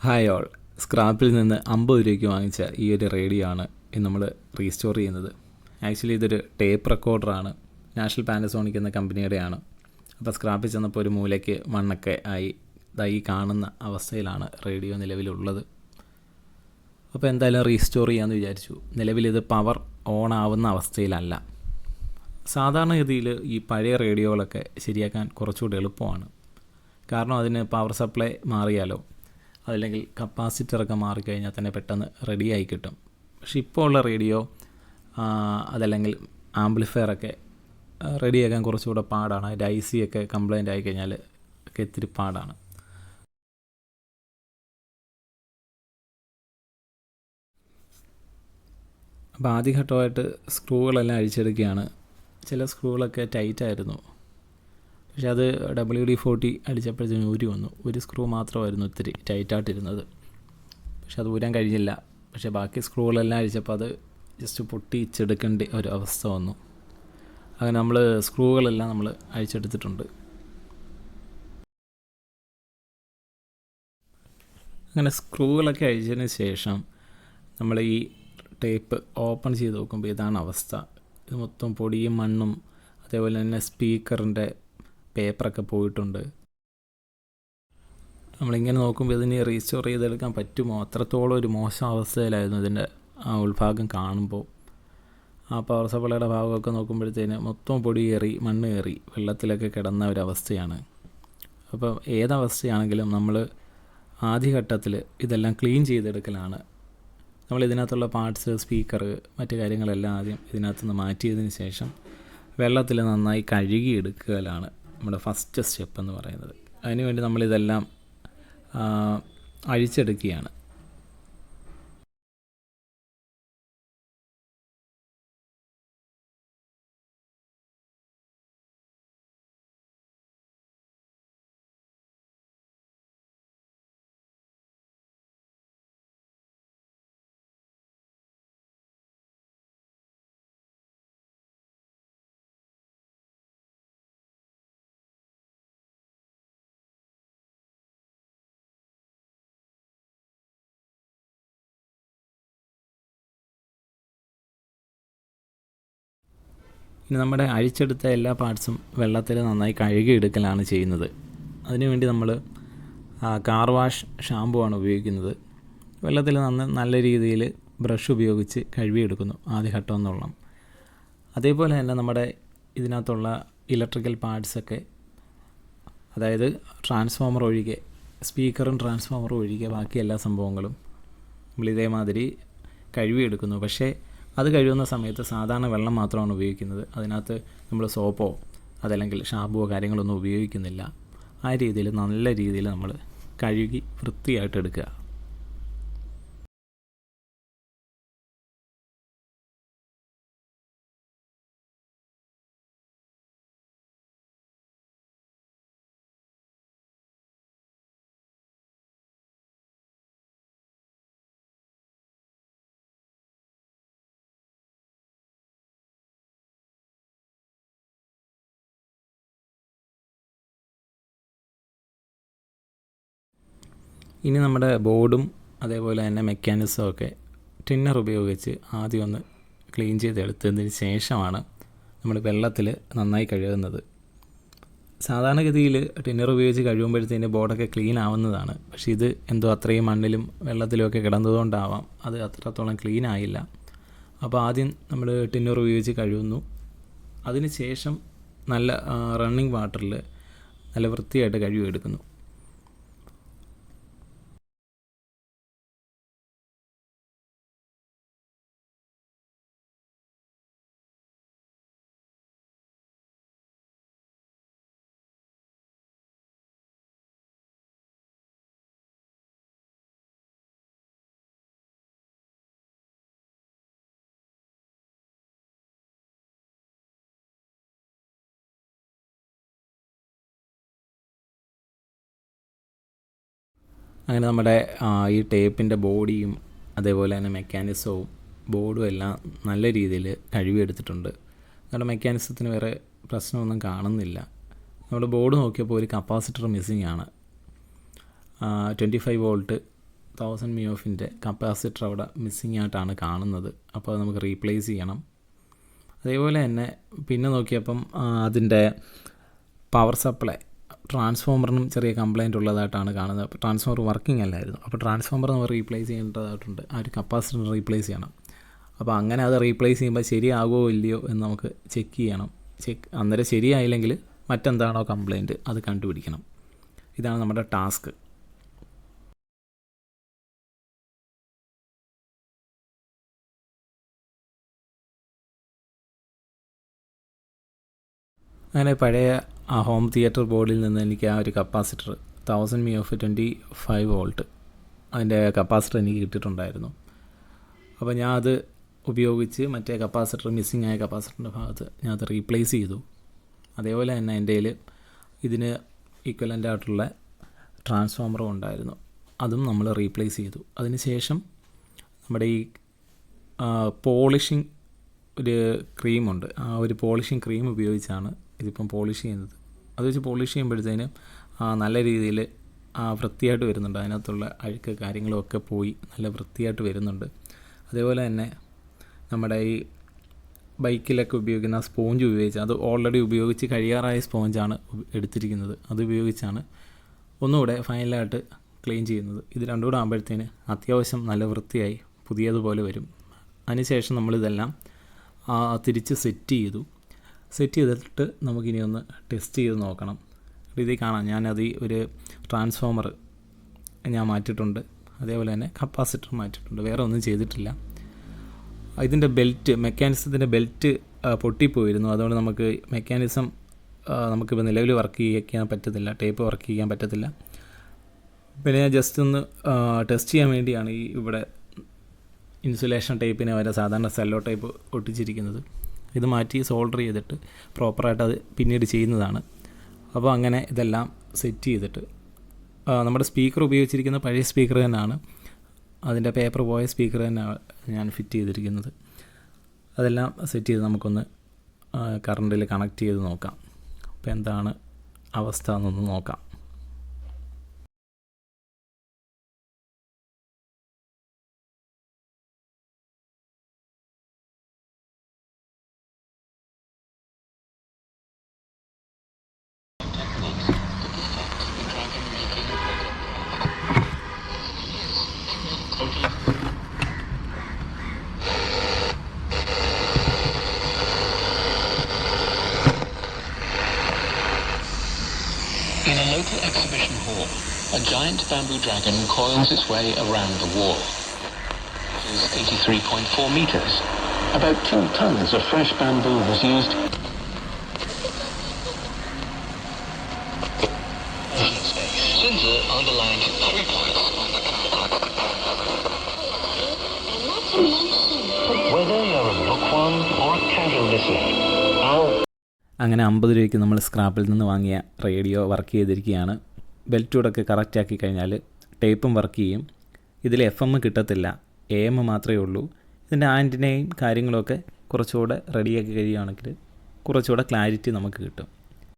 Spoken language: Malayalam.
Hi all. സ്ക്രാപ്പിൽ നിന്ന് 50 രൂപയ്ക്ക് വാങ്ങിച്ച ഈ ഒരു റേഡിയോ ആണ് ഇന്ന് നമ്മൾ റീസ്റ്റോർ ചെയ്യുന്നത്. ആക്ച്വലി ഇതൊരു ടേപ്പ് റെക്കോർഡറാണ്. നാഷണൽ പാനസോണിക് എന്ന കമ്പനിയുടെയാണ്. അപ്പോൾ സ്ക്രാപ്പിൽ ചെന്നപ്പോൾ ഒരു മൂലയ്ക്ക് മണ്ണൊക്കെ ആയി ഇതായി കാണുന്ന അവസ്ഥയിലാണ് റേഡിയോ നിലവിലുള്ളത്. അപ്പോൾ എന്തായാലും റീസ്റ്റോർ ചെയ്യാമെന്ന് വിചാരിച്ചു. നിലവിലിത് പവർ ഓൺ ആവുന്ന അവസ്ഥയിലല്ല. സാധാരണഗതിയിൽ ഈ പഴയ റേഡിയോകളൊക്കെ ശരിയാക്കാൻ കുറച്ചുകൂടി എളുപ്പമാണ്. കാരണം അതിന് പവർ സപ്ലൈ മാറിയാലോ അതല്ലെങ്കിൽ കപ്പാസിറ്ററൊക്കെ മാറിക്കഴിഞ്ഞാൽ തന്നെ പെട്ടെന്ന് റെഡിയായി കിട്ടും. പക്ഷെ ഇപ്പോൾ ഉള്ള റേഡിയോ അതല്ലെങ്കിൽ ആംപ്ലിഫയറൊക്കെ റെഡിയാക്കാൻ കുറച്ചുകൂടെ പാടാണ്. അതിൻ്റെ IC ഒക്കെ കംപ്ലൈൻ്റ് ആയിക്കഴിഞ്ഞാൽ ഒക്കെ ഇത്തിരി പാടാണ്. അപ്പോൾ ആദ്യഘട്ടമായിട്ട് സ്ക്രൂകളെല്ലാം അഴിച്ചെടുക്കുകയാണ്. ചില സ്ക്രൂകളൊക്കെ ടൈറ്റായിരുന്നു. പക്ഷെ അത് WD-40 അടിച്ചപ്പോഴത്തേനും ഊരി വന്നു. ഒരു സ്ക്രൂ മാത്രമായിരുന്നു ഇത്തിരി ടൈറ്റായിട്ടിരുന്നത്. പക്ഷെ അത് ഊരാൻ കഴിഞ്ഞില്ല. പക്ഷേ ബാക്കി സ്ക്രൂകളെല്ലാം അഴിച്ചപ്പോൾ അത് ജസ്റ്റ് പൊട്ടിച്ചെടുക്കേണ്ട ഒരു അവസ്ഥ വന്നു. അങ്ങനെ നമ്മൾ സ്ക്രൂകളെല്ലാം നമ്മൾ അഴിച്ചെടുത്തിട്ടുണ്ട്. അങ്ങനെ സ്ക്രൂകളൊക്കെ അഴിച്ചതിന് ശേഷം നമ്മൾ ഈ ടേപ്പ് ഓപ്പൺ ചെയ്ത് നോക്കുമ്പോൾ ഇതാണ് അവസ്ഥ. ഇത് മൊത്തം പൊടിയും മണ്ണും അതേപോലെ തന്നെ സ്പീക്കറിൻ്റെ പേപ്പറൊക്കെ പോയിട്ടുണ്ട്. നമ്മളിങ്ങനെ നോക്കുമ്പോൾ ഇതിന് റീസ്റ്റോർ ചെയ്തെടുക്കാൻ പറ്റുമോ? അത്രത്തോളം ഒരു മോശം അവസ്ഥയിലായിരുന്നു ഇതിൻ്റെ ആ ഉൾഭാഗം കാണുമ്പോൾ. ആ പവർ സപ്ലൈയുടെ ഭാഗമൊക്കെ നോക്കുമ്പോഴത്തേന് മൊത്തം പൊടി കയറി മണ്ണ് കയറി വെള്ളത്തിലൊക്കെ കിടന്ന ഒരവസ്ഥയാണ്. അപ്പം ഏതവസ്ഥയാണെങ്കിലും നമ്മൾ ആദ്യഘട്ടത്തിൽ ഇതെല്ലാം ക്ലീൻ ചെയ്തെടുക്കലാണ്. നമ്മൾ ഇതിനകത്തുള്ള പാർട്സ്, സ്പീക്കർ, മറ്റു കാര്യങ്ങളെല്ലാം ആദ്യം ഇതിനകത്തുനിന്ന് മാറ്റിയതിന് ശേഷം വെള്ളത്തിൽ നന്നായി കഴുകിയെടുക്കലാണ് നമ്മുടെ ഫസ്റ്റ് സ്റ്റെപ്പ് എന്ന് പറയുന്നത്. അതിനുവേണ്ടി നമ്മളിതെല്ലാം അഴിച്ചെടുക്കുകയാണ്. ഇനി നമ്മുടെ അഴിച്ചെടുത്ത എല്ലാ പാർട്സും വെള്ളത്തിൽ നന്നായി കഴുകിയെടുക്കലാണ് ചെയ്യുന്നത്. അതിനുവേണ്ടി നമ്മൾ കാർ വാഷ് ഷാമ്പു ആണ് ഉപയോഗിക്കുന്നത്. വെള്ളത്തിൽ നല്ല രീതിയിൽ ബ്രഷ് ഉപയോഗിച്ച് കഴുകിയെടുക്കുന്നു ആദ്യഘട്ടം എന്നുള്ള. അതേപോലെ തന്നെ നമ്മുടെ ഇതിനകത്തുള്ള ഇലക്ട്രിക്കൽ പാർട്സൊക്കെ, അതായത് ട്രാൻസ്ഫോമർ ഒഴികെ, സ്പീക്കറും ട്രാൻസ്ഫോമറും ഒഴികെ ബാക്കി എല്ലാ സംഭവങ്ങളും നമ്മൾ ഇതേമാതിരി കഴുകിയെടുക്കുന്നു. പക്ഷേ അത് കഴിയുന്ന സമയത്ത് സാധാരണ വെള്ളം മാത്രമാണ് ഉപയോഗിക്കുന്നത്. അതിനകത്ത് നമ്മൾ സോപ്പോ അതല്ലെങ്കിൽ ഷാമ്പുവോ കാര്യങ്ങളൊന്നും ഉപയോഗിക്കുന്നില്ല. ആ രീതിയിൽ നല്ല രീതിയിൽ നമ്മൾ കഴുകി വൃത്തിയായിട്ട് എടുക്കുക. ഇനി നമ്മുടെ ബോർഡും അതേപോലെ തന്നെ മെക്കാനിസം ഒക്കെ ടിന്നർ ഉപയോഗിച്ച് ആദ്യം ഒന്ന് ക്ലീൻ ചെയ്തെടുത്തതിന് ശേഷമാണ് നമ്മൾ വെള്ളത്തിൽ നന്നായി കഴുകുന്നത്. സാധാരണഗതിയിൽ ടിന്നർ ഉപയോഗിച്ച് കഴുകുമ്പോഴത്തേന് ബോർഡൊക്കെ ക്ലീൻ ആവുന്നതാണ്. പക്ഷേ ഇത് എന്തോ അത്രയും മണ്ണിലും വെള്ളത്തിലുമൊക്കെ കിടന്നതുകൊണ്ടാവാം അത് അത്രത്തോളം ക്ലീൻ ആയില്ല. അപ്പോൾ ആദ്യം നമ്മൾ ടിന്നർ ഉപയോഗിച്ച് കഴുകുന്നു. അതിന് ശേഷം നല്ല റണ്ണിങ് വാട്ടറിൽ നല്ല വൃത്തിയായിട്ട് കഴുകിയെടുക്കുന്നു. അങ്ങനെ നമ്മുടെ ഈ ടേപ്പിൻ്റെ ബോഡിയും അതേപോലെ തന്നെ മെക്കാനിസവും ബോർഡും എല്ലാം നല്ല രീതിയിൽ കഴുകിയെടുത്തിട്ടുണ്ട്. നമ്മുടെ മെക്കാനിസത്തിന് വേറെ പ്രശ്നമൊന്നും കാണുന്നില്ല. നമ്മുടെ ബോർഡ് നോക്കിയപ്പോൾ ഒരു കപ്പാസിറ്റർ മിസ്സിംഗ് ആണ്. 25 വോൾട്ട് 1000 mioഫിൻ്റെ കപ്പാസിറ്റർ അവിടെ മിസ്സിങ് ആയിട്ടാണ് കാണുന്നത്. അപ്പോൾ അത് നമുക്ക് റീപ്ലേസ് ചെയ്യണം. അതേപോലെ തന്നെ പിന്നെ നോക്കിയപ്പം അതിൻ്റെ പവർ സപ്ലൈ ട്രാൻസ്ഫോമറിനും ചെറിയ കംപ്ലയിൻ്റ് ഉള്ളതായിട്ടാണ് കാണുന്നത്. അപ്പോൾ ട്രാൻസ്ഫോമർ വർക്കിംഗ് അല്ലായിരുന്നു. അപ്പോൾ ട്രാൻസ്ഫോമർ നമ്മൾ റീപ്ലേസ് ചെയ്യേണ്ടതായിട്ടുണ്ട്. ആ ഒരു കപ്പാസിറ്റർ റീപ്ലേസ് ചെയ്യണം. അപ്പോൾ അങ്ങനെ അത് റീപ്ലേസ് ചെയ്യുമ്പോൾ ശരിയാകുമോ ഇല്ലയോ എന്ന് നമുക്ക് ചെക്ക് ചെയ്യണം. അന്നേരം ശരിയായില്ലെങ്കിൽ മറ്റെന്താണോ കംപ്ലയിൻറ്റ് അത് കണ്ടുപിടിക്കണം. ഇതാണ് നമ്മുടെ ടാസ്ക്. അങ്ങനെ പഴയ ആ ഹോം തിയേറ്റർ ബോർഡിൽ നിന്ന് എനിക്ക് ആ ഒരു കപ്പാസിറ്റർ 1000 miof 25 വോൾട്ട് അതിൻ്റെ കപ്പാസിറ്റർ എനിക്ക് കിട്ടിയിട്ടുണ്ടായിരുന്നു. അപ്പോൾ ഞാൻ അത് ഉപയോഗിച്ച് മറ്റേ കപ്പാസിറ്റർ മിസ്സിങ് ആയ കപ്പാസിറ്ററിൻ്റെ ഭാഗത്ത് ഞാൻ അത് റീപ്ലേസ് ചെയ്തു. അതേപോലെ തന്നെ എൻ്റെ കയ്യിൽ ഇതിന് ഈക്വലൻ്റ് ആയിട്ടുള്ള ട്രാൻസ്ഫോമറും ഉണ്ടായിരുന്നു. അതും നമ്മൾ റീപ്ലേസ് ചെയ്തു. അതിന് ശേഷം നമ്മുടെ ഈ പോളിഷിങ് ഒരു ക്രീമുണ്ട്. ആ ഒരു പോളിഷിങ് ക്രീം ഉപയോഗിച്ചാണ് ഇതിപ്പം പോളിഷ് ചെയ്യുന്നത്. അത് വെച്ച് പോളിഷ് ചെയ്യുമ്പോഴത്തേനും നല്ല രീതിയിൽ വൃത്തിയായിട്ട് വരുന്നുണ്ട്. അതിനകത്തുള്ള അഴുക്ക് കാര്യങ്ങളൊക്കെ പോയി നല്ല വൃത്തിയായിട്ട് വരുന്നുണ്ട്. അതേപോലെ തന്നെ നമ്മുടെ ഈ ബൈക്കിലൊക്കെ ഉപയോഗിക്കുന്ന സ്പോഞ്ച് ഉപയോഗിച്ച്, അത് ഓൾറെഡി ഉപയോഗിച്ച് കഴിയാറായ സ്പോഞ്ചാണ് എടുത്തിരിക്കുന്നത്. അത് ഉപയോഗിച്ചാണ് ഒന്നുകൂടെ ഫൈനലായിട്ട് ക്ലീൻ ചെയ്യുന്നത്. ഇത് രണ്ടും കൂടെ ആകുമ്പോഴത്തേന് അത്യാവശ്യം നല്ല വൃത്തിയായി പുതിയതുപോലെ വരും. അതിനുശേഷം നമ്മളിതെല്ലാം തിരിച്ച് സെറ്റ് ചെയ്തിട്ട് നമുക്കിനി ഒന്ന് ടെസ്റ്റ് ചെയ്ത് നോക്കണം. ഇതിൽ കാണാം ഞാനത് ഒരു ട്രാൻസ്ഫോമർ ഞാൻ മാറ്റിയിട്ടുണ്ട്. അതേപോലെ തന്നെ കപ്പാസിറ്റർ മാറ്റിയിട്ടുണ്ട്. വേറെ ഒന്നും ചെയ്തിട്ടില്ല. ഇതിൻ്റെ മെക്കാനിസത്തിൻ്റെ ബെൽറ്റ് പൊട്ടിപ്പോയിരുന്നു. അതുകൊണ്ട് നമുക്ക് മെക്കാനിസം നമുക്കിപ്പോൾ നിലവിൽ വർക്ക് ചെയ്യാൻ പറ്റത്തില്ല. ടേപ്പ് വർക്ക് ചെയ്യാൻ പറ്റത്തില്ല. പിന്നെ ഞാൻ ജസ്റ്റ് ഒന്ന് ടെസ്റ്റ് ചെയ്യാൻ വേണ്ടിയാണ് ഇവിടെ ഇൻസുലേഷൻ ടേപ്പിനെ വരെ സാധാരണ സെല്ലോ ടേപ്പ് ഒട്ടിച്ചിരിക്കുന്നത്. ഇത് മാറ്റി സോൾഡർ ചെയ്തിട്ട് പ്രോപ്പറായിട്ട് അത് പിന്നീട് ചെയ്യുന്നതാണ്. അപ്പോൾ അങ്ങനെ ഇതെല്ലാം സെറ്റ് ചെയ്തിട്ട് നമ്മുടെ സ്പീക്കർ ഉപയോഗിച്ചിരിക്കുന്ന പഴയ സ്പീക്കർ തന്നെയാണ്. അതിൻ്റെ പേപ്പർ പോയ സ്പീക്കർ തന്നെയാണ് ഞാൻ ഫിറ്റ് ചെയ്തിരിക്കുന്നത്. അതെല്ലാം സെറ്റ് ചെയ്ത് നമുക്കൊന്ന് കറണ്ടിൽ കണക്ട് ചെയ്ത് നോക്കാം. അപ്പോൾ എന്താണ് അവസ്ഥ എന്നൊന്ന് നോക്കാം. In a local exhibition hall, a giant bamboo dragon coils its way around the wall. It is 83.4 meters. About 2 tons of fresh bamboo was used. Sun Tzu underlined 3 points. Whether you're a bookworm or a casual listener, അങ്ങനെ 50 രൂപയ്ക്ക് നമ്മൾ സ്ക്രാപ്പിൽ നിന്ന് വാങ്ങിയ റേഡിയോ വർക്ക് ചെയ്തിരിക്കുകയാണ്. ബെൽറ്റൂടൊക്കെ കറക്റ്റാക്കി കഴിഞ്ഞാൽ ടേപ്പും വർക്ക് ചെയ്യും. ഇതിൽ FM കിട്ടത്തില്ല, AM മാത്രമേ ഉള്ളൂ. ഇതിൻ്റെ ആൻറ്റിനയും കാര്യങ്ങളൊക്കെ കുറച്ചുകൂടെ റെഡിയാക്കി കഴിയുകയാണെങ്കിൽ കുറച്ചുകൂടെ ക്ലാരിറ്റി നമുക്ക് കിട്ടും.